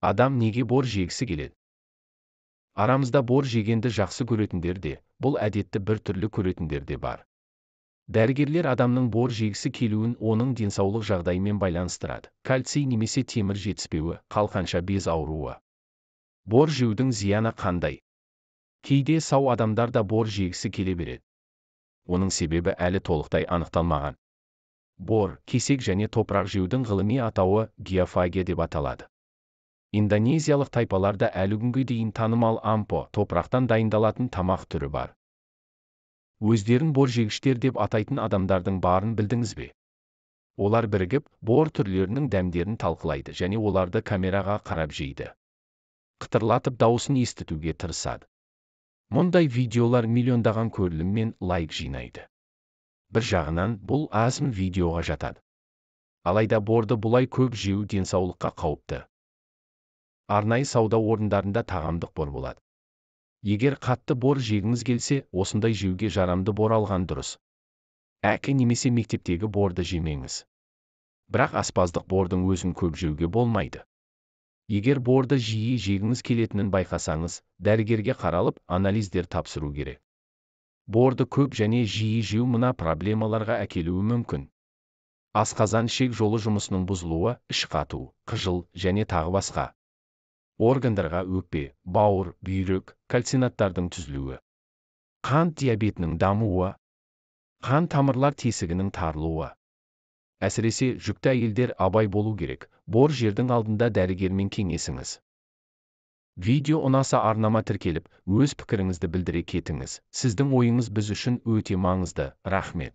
Адам неге бор жегісі келеді? Арамызда бор жегенді жақсы көретіндер де, бұл әдетті бір түрлі көретіндер де бар. Дәрігерлер адамның бор жегісі келуін оның денсаулық жағдайымен байланыстырады. Кальций немесе темір жетіспеуі, қалқанша без ауруы. Бор жеудің зияны қандай? Кейде сау адамдар да бор жегісі келе береді. Оның себебі әлі толықтай анықталмаған. Бор, кесек және топырақ жеудің ғылыми атауы геофагия деп аталады. Индонезиялық тайпаларда әлі күнге дейін танымал ампо, топырақтан дайындалатын тамақ түрі бар. Өздерін бор жегіштер деп атайтын адамдардың барын білдіңіз бе? Олар бірігіп, бор түрлерінің дәмдерін талқылайды және оларды камераға қарап жейді. Қытырлатып дауысын естітуге тырысады. Мұндай видеолар миллиондаған көрілім мен лайк жинайды. Бір жағынан, бұл азым видеоға жатады. Алайда борды бұлай көп жеу денсаулыққа қауіпті. Арнайы сауда орындарында тағамдық бор болады. Егер қатты бор жегіңіз келсе, осындай жеуге жарамды бор алған дұрыс. Әке немесе мектептегі борды жемеңіз. Бірақ аспаздық бордың өзін көп жеуге болмайды. Егер борды жиі жегіңіз келетінін байқасаңыз, дәрігерге қаралып, анализдер тапсыру керек. Борды көп және жиі жеу мына проблемаларға әкелуі мүмкін. Асқазан ішек жолы жұмысының бұзылуы, іш қату, қыжыл және тағы басқа. Органдарға өкпе, бауыр, бүйрек, кальцинаттардың түзілуі. Қант диабетінің дамуы. Қан тамырлар тесігінің тарылуы. Әсіресе жүкті әйелдер абай болу керек. Бор жердің алдында дәрігермен кеңесіңіз. Видео ұнаса арнама тіркеліп, өз пікіріңізді білдіре кетіңіз. Сіздің ойыңыз біз үшін өте маңызды. Рахмет.